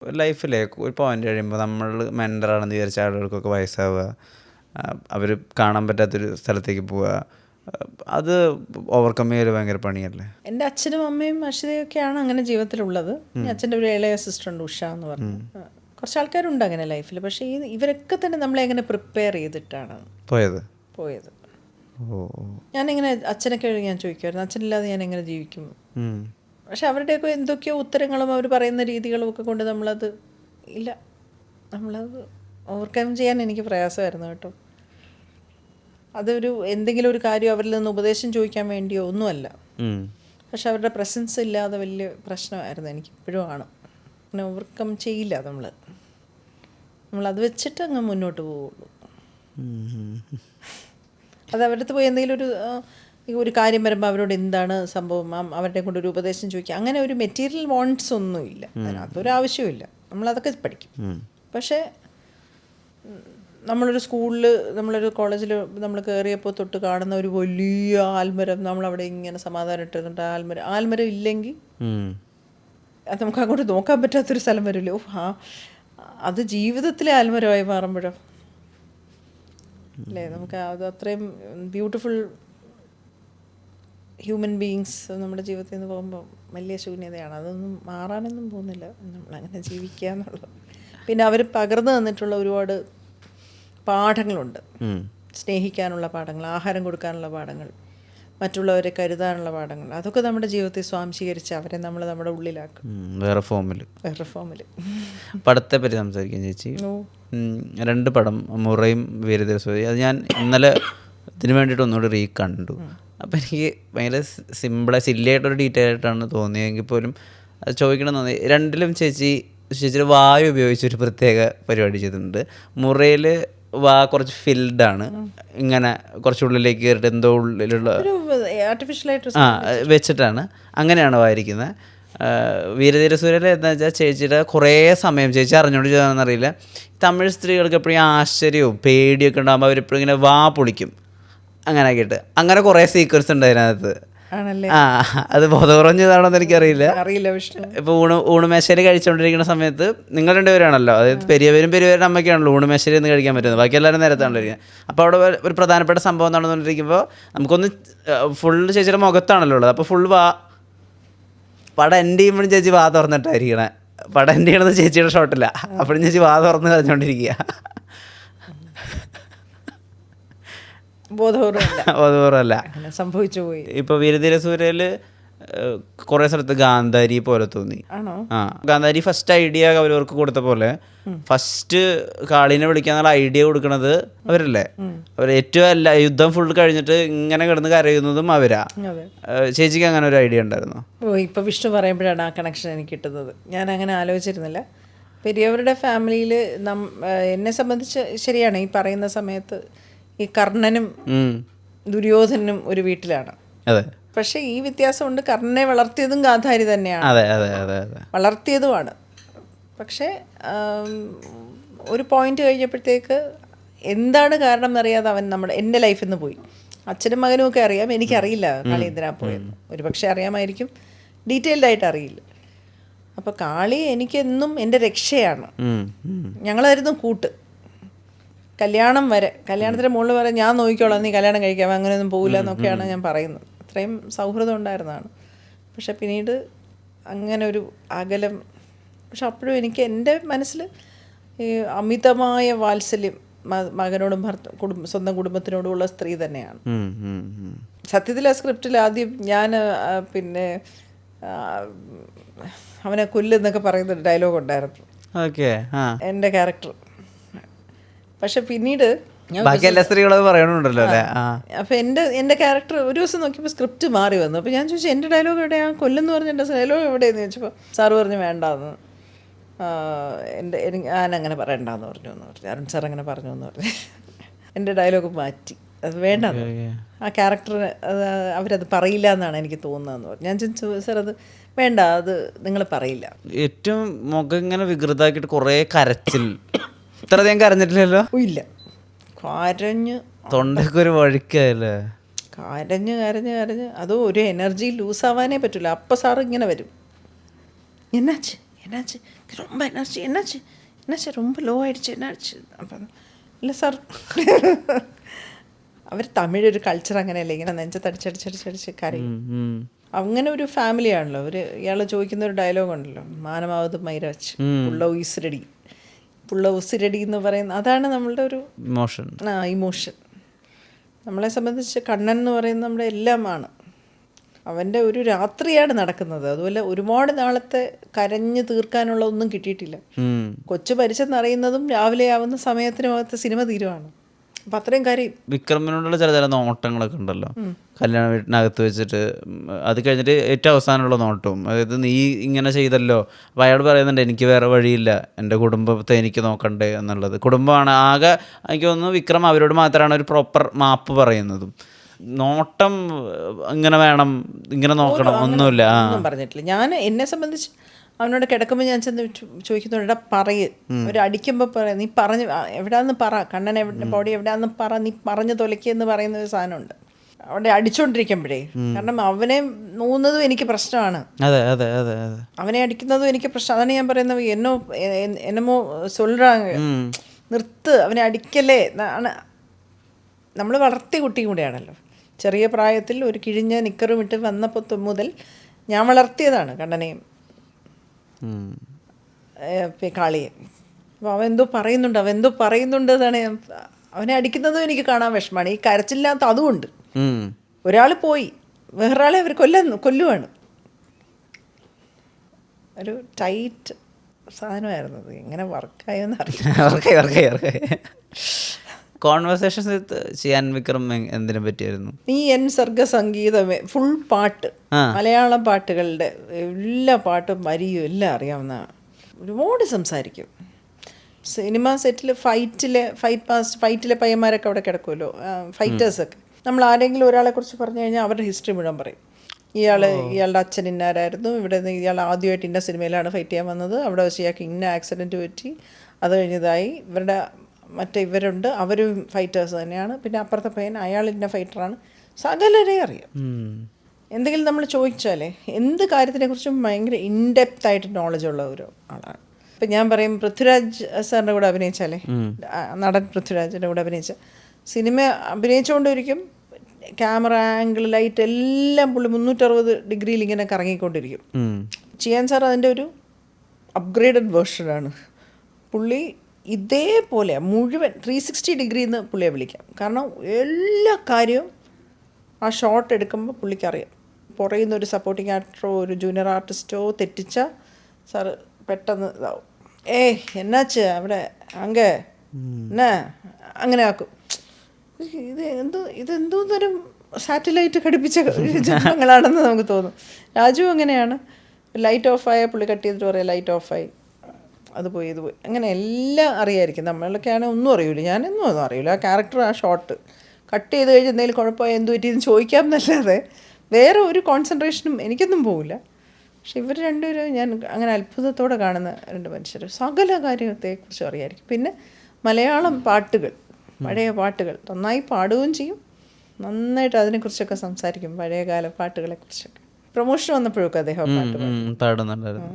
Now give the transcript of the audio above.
ലൈഫിലെ ഒരു പോയിന്റ് കഴിയുമ്പോൾ നമ്മൾ മെൻ്ററാണെന്ന് വിചാരിച്ച ആളുകൾക്കൊക്കെ വയസ്സാവുക, അവർ കാണാൻ പറ്റാത്തൊരു സ്ഥലത്തേക്ക് പോവുക, അത് ഓവർകം ചെയ്യൽ ഭയങ്കര പണിയല്ലേ? എൻ്റെ അച്ഛനും അമ്മയും അശ്വതിയൊക്കെയാണ് അങ്ങനെ ജീവിതത്തിലുള്ളത്. അച്ഛൻ്റെ ഒരു ഇളയ സിസ്റ്ററുണ്ട്, ഉഷ എന്ന് പറഞ്ഞു. കുറച്ച് ആൾക്കാരുണ്ട് അങ്ങനെ ലൈഫിൽ. പക്ഷേ ഇവരൊക്കെ തന്നെ നമ്മളെ എങ്ങനെ പ്രിപ്പയർ ചെയ്തിട്ടാണ് പോയത്. ഞാനിങ്ങനെ അച്ഛനൊക്കെ ഞാൻ ചോദിക്കുമായിരുന്നു, അച്ഛനില്ലാതെ ഞാൻ എങ്ങനെ ജീവിക്കും. പക്ഷെ അവരുടെയൊക്കെ എന്തൊക്കെയോ ഉത്തരങ്ങളും അവർ പറയുന്ന രീതികളും ഒക്കെ കൊണ്ട് നമ്മളത് ഓവർകം ചെയ്യാൻ എനിക്ക് പ്രയാസമായിരുന്നു കേട്ടോ. അതൊരു എന്തെങ്കിലും ഒരു കാര്യം അവരിൽ നിന്ന് ഉപദേശം ചോദിക്കാൻ വേണ്ടിയോ ഒന്നുമല്ല. പക്ഷെ അവരുടെ പ്രസൻസ് ഇല്ലാതെ വലിയ പ്രശ്നമായിരുന്നു എനിക്ക്, ഇപ്പോഴും ആണ്. അങ്ങനെ ഓവർകം ചെയ്യില്ല നമ്മളത് വെച്ചിട്ട് അങ്ങ് മുന്നോട്ട് പോവുള്ളൂ. അത് അവരുടെ അടുത്ത് പോയി എന്തെങ്കിലും ഒരു കാര്യം വരുമ്പോൾ അവരോട് എന്താണ് സംഭവം, അവരുടെ കൊണ്ട് ഒരു ഉപദേശം ചോദിക്കുക, അങ്ങനെ ഒരു മെറ്റീരിയൽ വോണ്ട്സ് ഒന്നുമില്ല, അതിനകത്തൊരാവശ്യമില്ല. നമ്മളതൊക്കെ പഠിക്കും. പക്ഷേ നമ്മളൊരു സ്കൂളിൽ, നമ്മളൊരു കോളേജിൽ നമ്മൾ കയറിയപ്പോൾ തൊട്ട് കാണുന്ന ഒരു വലിയ ആൽമരം, നമ്മളവിടെ ഇങ്ങനെ സമാധാനം ഇട്ടിരുന്നുണ്ട്. ആൽമരം ഇല്ലെങ്കിൽ അത് നമുക്ക് അങ്ങോട്ട് നോക്കാൻ പറ്റാത്തൊരു സ്ഥലം വരുമല്ലോ. അത് ജീവിതത്തിലെ ആൽമരമായി മാറുമ്പോഴോ അല്ലേ, നമുക്ക് അത് അത്രയും ബ്യൂട്ടിഫുൾ ഹ്യൂമൻ ബീയിങ്സ് നമ്മുടെ ജീവിതത്തിൽ നിന്ന് പോകുമ്പോൾ വലിയ ശൂന്യതയാണ്. അതൊന്നും മാറാനൊന്നും പോകുന്നില്ല, നമ്മളങ്ങനെ ജീവിക്കുക എന്നുള്ളത്. പിന്നെ അവർ പകർന്നു തന്നിട്ടുള്ള ഒരുപാട് പാഠങ്ങളുണ്ട്. സ്നേഹിക്കാനുള്ള പാഠങ്ങൾ, ആഹാരം കൊടുക്കാനുള്ള പാഠങ്ങൾ, മറ്റുള്ളവരെ കരുതാനുള്ള പാഠങ്ങൾ, അതൊക്കെ നമ്മുടെ ജീവിതത്തിൽ സ്വാംശീകരിച്ച് അവരെ നമ്മൾ നമ്മുടെ ഉള്ളിലാക്കും, വേറെ ഫോമിൽ. പടത്തെ പറ്റി സംസാരിക്കാൻ ചേച്ചി, 2 പടം, മുറയും വീരതിരസൂരി, അത് ഞാൻ ഇന്നലെ ഇതിന് വേണ്ടിയിട്ട് ഒന്നുകൂടി കണ്ടു. അപ്പം എനിക്ക് ഭയങ്കര സില്ലിയായിട്ടൊരു ഡീറ്റെയിൽ ആയിട്ടാണ് തോന്നിയെങ്കിൽ പോലും അത് ചോദിക്കണം തോന്നി. 2ലും ചേച്ചിയുടെ വായു ഉപയോഗിച്ചൊരു പ്രത്യേക പരിപാടി ചെയ്തിട്ടുണ്ട്. മുറയിൽ കുറച്ച് ഫിൽഡാണ്, ഇങ്ങനെ കുറച്ചുള്ളിലേക്ക് കയറിയിട്ട് എന്തോ ഉള്ളിലുള്ള വെച്ചിട്ടാണ്, അങ്ങനെയാണ് വായിരിക്കുന്നത്. വീരധീരസൂര്യയിൽ എന്താ വെച്ചാൽ ചേച്ചിയുടെ കുറേ സമയം ചേച്ചി അറിഞ്ഞുകൊണ്ട് ചെയ്താണെന്നറിയില്ല, തമിഴ് സ്ത്രീകൾക്ക് എപ്പോഴും ആശ്ചര്യവും പേടിയൊക്കെ ഉണ്ടാകുമ്പോൾ അവരെപ്പോഴും ഇങ്ങനെ പൊളിക്കും അങ്ങനെ ആക്കിയിട്ട്. അങ്ങനെ കുറേ സീക്വൻസ് ഉണ്ട് അതിനകത്ത്. അത് ബോധപൂർവം ചെയ്താണോന്ന് എനിക്കറിയില്ല. ഇപ്പോൾ ഊണുമേശയിൽ കഴിച്ചുകൊണ്ടിരിക്കുന്ന സമയത്ത് നിങ്ങൾ 2 പേരാണല്ലോ, അതായത് പെരിയവരും അമ്മയ്ക്കാണല്ലോ ഊണുമേശയിൽ നിന്ന് കഴിക്കാൻ പറ്റുന്നത്, ബാക്കി എല്ലാവരും നേരത്താണല്ലോ ഇരിക്കുന്നത്. അപ്പോൾ അവിടെ ഒരു പ്രധാനപ്പെട്ട സംഭവം നടന്നുകൊണ്ടിരിക്കുമ്പോൾ നമുക്കൊന്ന് ഫുള്ള് ചേച്ചിയുടെ മുഖത്താണല്ലോ ഉള്ളത്. അപ്പോൾ ഫുൾ പടം എൻ്റെ ചെയ്യുമ്പോഴും ചേച്ചി തുറന്നിട്ടായിരിക്കണേ. പടം എൻ്റെ ചെയ്യണത് ചേച്ചിയുടെ ഷോട്ടില്ല, അപ്പോഴും ചേച്ചി തുറന്ന് കളഞ്ഞുകൊണ്ടിരിക്കുക. ബോധപൂർവമല്ല, സംഭവിച്ചു പോയി. ഇപ്പോൾ വീരധീരസൂര്യയിൽ കുറേ സ്ഥലത്ത് ഗാന്ധാരി പോലെ തോന്നി. ഗാന്ധാരി ഫസ്റ്റ് ഐഡിയ അവരവർക്ക് കൊടുത്ത പോലെ ഫസ്റ്റ് കാളിനെ വിളിക്കാന്നുള്ള ഐഡിയ കൊടുക്കണത് അവരല്ലേ. അവർ ഏറ്റവും യുദ്ധം ഫുൾ കഴിഞ്ഞിട്ട് ഇങ്ങനെ കിടന്ന് കരയുന്നതും അവരാ. ചേച്ചിക്ക് അങ്ങനെ ഒരു ഐഡിയ ഉണ്ടായിരുന്നോ? ഇപ്പൊ വിഷ്ണു പറയുമ്പോഴാണ് ആ കണക്ഷൻ എനിക്ക് കിട്ടുന്നത്. ഞാൻ അങ്ങനെ ആലോചിച്ചിരുന്നില്ല. പെരിയവരുടെ ഫാമിലിയിൽ എന്നെ സംബന്ധിച്ച് ശരിയാണ് ഈ പറയുന്ന സമയത്ത് ഈ കർണനും ദുര്യോധനും ഒരു വീട്ടിലാണ്. പക്ഷെ ഈ വ്യത്യാസമുണ്ട്, കർണനെ വളർത്തിയതും ഗാന്ധാരി തന്നെയാണ്, വളർത്തിയതുമാണ്. പക്ഷേ ഒരു പോയിന്റ് കഴിഞ്ഞപ്പോഴത്തേക്ക് എന്താണ് കാരണം എന്നറിയാതെ അവൻ എൻ്റെ ലൈഫിൽ നിന്ന് പോയി. അച്ഛനും മകനും ഒക്കെ അറിയാം, എനിക്കറിയില്ല കാളി എന്തിനാ പോയെന്ന്. ഒരു പക്ഷേ അറിയാമായിരിക്കും, ഡീറ്റെയിൽഡായിട്ട് അറിയില്ല. അപ്പോൾ കാളി എനിക്കെന്നും എൻ്റെ രക്ഷയാണ്. ഞങ്ങളായിരുന്നു കൂട്ട് കല്യാണം വരെ. കല്യാണത്തിന് മുകളിൽ വരെ ഞാൻ നോക്കിക്കോളാം, നീ കല്യാണം കഴിക്കാം, അങ്ങനെയൊന്നും പോകില്ല എന്നൊക്കെയാണ് ഞാൻ പറയുന്നത്. അത്രയും സൗഹൃദം ഉണ്ടായിരുന്നതാണ്. പക്ഷെ പിന്നീട് അങ്ങനെ ഒരു അകലം. പക്ഷെ അപ്പോഴും എനിക്ക് എൻ്റെ മനസ്സിൽ ഈ അമിതമായ വാത്സല്യം മകനോടും സ്വന്തം കുടുംബത്തിനോടുമുള്ള സ്ത്രീ തന്നെയാണ്. സത്യത്തിൽ ആ സ്ക്രിപ്റ്റിൽ ആദ്യം ഞാൻ പിന്നെ അവനെ കൊല്ലുന്നൊക്കെ പറയുന്ന ഡയലോഗ് ഉണ്ടായിരുന്നു എൻ്റെ ക്യാരക്ടർ. പക്ഷെ പിന്നീട് അപ്പൊ എൻ്റെ ക്യാരക്ടർ ഒരു ദിവസം നോക്കിയപ്പോൾ സ്ക്രിപ്റ്റ് മാറി വന്നു. അപ്പോൾ ഞാൻ ചോദിച്ചു എൻ്റെ ഡയലോഗ് എവിടെയാ, കൊല്ലെന്ന് പറഞ്ഞ എൻ്റെ ഡയലോഗ് എവിടെയെന്ന് ചോദിച്ചപ്പോൾ സാറ് പറഞ്ഞു വേണ്ടാന്ന്, ഞാനങ്ങനെ പറയണ്ടെന്ന് പറഞ്ഞു അരുൺ സാർ അങ്ങനെ പറഞ്ഞു എന്ന് പറഞ്ഞു. എൻ്റെ ഡയലോഗ് മാറ്റി, അത് വേണ്ടെന്ന്. ആ ക്യാരക്ടർ അവരത് പറയില്ല എന്നാണ് എനിക്ക് തോന്നുന്നതെന്ന് പറഞ്ഞു. ഞാൻ ചോദിച്ചു സാർ അത് വേണ്ട, അത് നിങ്ങൾ പറയില്ല. ഏറ്റവും മുഖം ഇങ്ങനെ വികൃതമാക്കിയിട്ട് കുറേ കരച്ചിൽ, ഇത്രയധികം കരഞ്ഞിട്ടില്ലല്ലോ? ഇല്ല, കരഞ്ഞ് തൊണ്ടൊക്കെ ഒരു വഴിക്കല്ലേ, കരഞ്ഞ് അതോ ഒരു എനർജി ലൂസാവാനേ പറ്റില്ല. അപ്പം സാറ് ഇങ്ങനെ വരും, എന്നാച്ച് ரொம்ப என்னாச்சு ரொம்ப லோ ஆயிடுச்சு என்னாச்சு അപ്പം ഇല്ല സാർ അവർ തമിഴ് ഒരു കൾച്ചർ അങ്ങനെയല്ലേ ഇങ്ങനെ നെഞ്ചത്തടിച്ചടിച്ചടിച്ചടിച്ച് കരയും. അങ്ങനെ ഒരു ഫാമിലിയാണല്ലോ അവർ. ഇയാൾ ചോദിക്കുന്ന ഒരു ഡയലോഗ് ഉണ്ടല്ലോ, മാനമാവത് മൈര വെച്ച് പുള്ള ഉസിരടി എന്ന് പറയുന്ന, അതാണ് നമ്മളുടെ ഒരു ഇമോഷൻ. നമ്മളെ സംബന്ധിച്ച് കണ്ണൻ എന്ന് പറയുന്നത് നമ്മുടെ എല്ലാമാണ്. അവൻ്റെ ഒരു രാത്രിയാണ് നടക്കുന്നത്. അതുപോലെ ഒരുപാട് നാളത്തെ കരഞ്ഞു തീർക്കാനുള്ള ഒന്നും കിട്ടിയിട്ടില്ല. കൊച്ചു മരിച്ചെന്നറിയുന്നതും രാവിലെ ആവുന്ന സമയത്തിനകത്ത് സിനിമ തീരുവാണ്. അപ്പം അത്രയും കാര്യം. വിക്രമിനോടുള്ള ചില നോട്ടങ്ങളൊക്കെ ഉണ്ടല്ലോ, കല്യാണ വീട്ടിനകത്ത് വെച്ചിട്ട്. അത് കഴിഞ്ഞിട്ട് ഏറ്റവും അവസാനമുള്ള നോട്ടവും, അതായത് നീ ഇങ്ങനെ ചെയ്തല്ലോ. അപ്പോൾ അയാൾ പറയുന്നുണ്ട് എനിക്ക് വേറെ വഴിയില്ല, എൻ്റെ കുടുംബത്തെ എനിക്ക് നോക്കണ്ടേ എന്നുള്ളത്. കുടുംബമാണ് ആകെ. എനിക്ക് തോന്നുന്നു വിക്രം അവരോട് മാത്രമാണ് ഒരു പ്രോപ്പർ മാപ്പ് പറയുന്നതും. നോട്ടം ഇങ്ങനെ വേണം, ഇങ്ങനെ നോക്കണം ഒന്നുമില്ല, ഒന്നും പറഞ്ഞിട്ടില്ല. ഞാൻ എന്നെ സംബന്ധിച്ച് അവനോട് കിടക്കുമ്പോൾ ഞാൻ ചെന്ന് ചോദിക്കുന്നുണ്ട്, എടാ പറയ്, അവർ അടിക്കുമ്പോൾ പറയാം, നീ പറഞ്ഞ് എവിടെയാന്ന് പറ, കണ്ണൻ ബോഡി എവിടെയാന്ന് പറ, നീ പറഞ്ഞു തൊലക്കിയെന്ന് പറയുന്ന ഒരു സാധനമുണ്ട് അവിടെ അടിച്ചോണ്ടിരിക്കുമ്പോഴേ. കാരണം അവനെ നോന്നതും എനിക്ക് പ്രശ്നമാണ്, അവനെ അടിക്കുന്നതും എനിക്ക് പ്രശ്നം. അതാണ് ഞാൻ പറയുന്നത്, എന്നമോ സൊല്ലുറാങ്ക, നിർത്ത്, അവനെ അടിക്കല്ലേ ആണ്. നമ്മൾ വളർത്തിയ കുട്ടിയും കൂടെയാണല്ലോ. ചെറിയ പ്രായത്തിൽ ഒരു കിഴിഞ്ഞ നിക്കറും ഇട്ട് വന്നപ്പോൾ മുതൽ ഞാൻ വളർത്തിയതാണ് കണ്ണനെയും കാളിയെ. അപ്പോൾ അവൻ എന്തോ പറയുന്നുണ്ട് എന്നാണ് ഞാൻ. അവനെ അടിക്കുന്നതും എനിക്ക് കാണാൻ വിഷമമാണ്. ഈ കരച്ചില്ലാത്ത അതുമുണ്ട്. ഒരാൾ പോയി, വേറൊരാളെ അവർ കൊല്ലുവാണ്. ഒരു ടൈറ്റ് സാധനമായിരുന്നത്. എങ്ങനെ വർക്കായെന്ന് അറിയില്ല. കോൺവെർസേഷൻസ് ചെയ്യാൻ വിക്രം എന്തിനെ പറ്റിയായിരുന്നു? നീ എൻ സർഗ സംഗീതമേ, ഫുൾ പാട്ട്, മലയാളം പാട്ടുകളുടെ എല്ലാ പാട്ടും വരിയും എല്ലാം അറിയാവുന്നതാണ്. ഒരുപാട് സംസാരിക്കും. സിനിമ സെറ്റിൽ ഫൈറ്റിലെ പയ്യന്മാരൊക്കെ അവിടെ കിടക്കുമല്ലോ, ഫൈറ്റേഴ്സൊക്കെ. നമ്മൾ ആരെങ്കിലും ഒരാളെ കുറിച്ച് പറഞ്ഞു കഴിഞ്ഞാൽ അവരുടെ ഹിസ്റ്ററി മുഴുവൻ പറയും. ഇയാളുടെ അച്ഛൻ ഇന്നാരായിരുന്നു, ഇവിടെ ഇയാൾ ആദ്യമായിട്ട് ഇന്ന സിനിമയിലാണ് ഫൈറ്റ് ചെയ്യാൻ വന്നത്, അവിടെ വെച്ച് ഇയാൾക്ക് ഇന്ന ആക്സിഡൻറ്റ് പറ്റി, അത് കഴിഞ്ഞതായി ഇവരുണ്ട്, അവരും ഫൈറ്റേഴ്സ് തന്നെയാണ്. പിന്നെ അപ്പുറത്തെ പയ്യൻ അയാൾ ഇന്ന ഫൈറ്ററാണ്. സകലരെ അറിയാം. എന്തെങ്കിലും നമ്മൾ ചോദിച്ചാലേ എന്ത് കാര്യത്തിനെക്കുറിച്ചും ഭയങ്കര ഇൻഡെപ്ത് ആയിട്ട് നോളജുള്ള ഒരു ആളാണ്. ഇപ്പം ഞാൻ പറയും, പൃഥ്വിരാജ് സാറിൻ്റെ കൂടെ അഭിനയിച്ചാലേ, നടൻ പൃഥ്വിരാജിൻ്റെ കൂടെ അഭിനയിച്ച സിനിമ അഭിനയിച്ചുകൊണ്ടിരിക്കും, ക്യാമറ ആംഗിൾ ലൈറ്റ് എല്ലാം പുള്ളി 360 ഡിഗ്രിയിൽ ഇങ്ങനെ കറങ്ങിക്കൊണ്ടിരിക്കും. ചിയാൻ സാർ അതിൻ്റെ ഒരു അപ്ഗ്രേഡഡ് വേർഷനാണ്. പുള്ളി ഇതേപോലെ മുഴുവൻ 360 ഡിഗ്രിന്ന് പുള്ളിയെ വിളിക്കാം. കാരണം എല്ലാ കാര്യവും ആ ഷോട്ട് എടുക്കുമ്പോൾ പുള്ളിക്കറിയാം. പുറകിൽ നിന്ന് ഒരു സപ്പോർട്ടിങ് ആക്ടറോ ഒരു ജൂനിയർ ആർട്ടിസ്റ്റോ തെറ്റിച്ചാൽ സാറ് പെട്ടെന്ന് ഇതാവും. എന്നാച്ച് അവിടെ എന്നാ അങ്ങനെ ആക്കും. ഇതെന്തോ തരം സാറ്റലൈറ്റ് ഘടിപ്പിച്ച ജന്മങ്ങളാണെന്ന് നമുക്ക് തോന്നും. രാജു അങ്ങനെയാണ്. ലൈറ്റ് ഓഫായ പുള്ളി കട്ട് ചെയ്തിട്ട് പറയാം ലൈറ്റ് ഓഫായി, അത് പോയി അങ്ങനെ എല്ലാം അറിയാമായിരിക്കും. നമ്മളൊക്കെയാണ് ഒന്നും അറിയില്ല, ഞാനൊന്നും അറിയില്ല. ആ ക്യാരക്ടർ ആ ഷോട്ട് കട്ട് ചെയ്ത് കഴിഞ്ഞ് എന്തെങ്കിലും കുഴപ്പമായി എന്ത് പറ്റിയെന്ന് ചോദിക്കാം എന്നല്ലാതെ വേറെ ഒരു കോൺസെൻട്രേഷനും എനിക്കൊന്നും പോകില്ല. പക്ഷെ ഇവർ രണ്ടുപേരും ഞാൻ അങ്ങനെ അത്ഭുതത്തോടെ കാണുന്ന രണ്ട് മനുഷ്യർ. സകല കാര്യത്തെക്കുറിച്ചും അറിയാമായിരിക്കും. പിന്നെ മലയാളം പാട്ടുകൾ, പഴയ പാട്ടുകൾ നന്നായി പാടുകയും ചെയ്യും, നന്നായിട്ട് അതിനെക്കുറിച്ചൊക്കെ സംസാരിക്കും. പഴയകാല പാട്ടുകളെക്കുറിച്ചൊക്കെ പ്രൊമോഷൻ വന്നപ്പോഴൊക്കെ അദ്ദേഹം പാട്ട് പാടുന്നുണ്ടായിരുന്നു.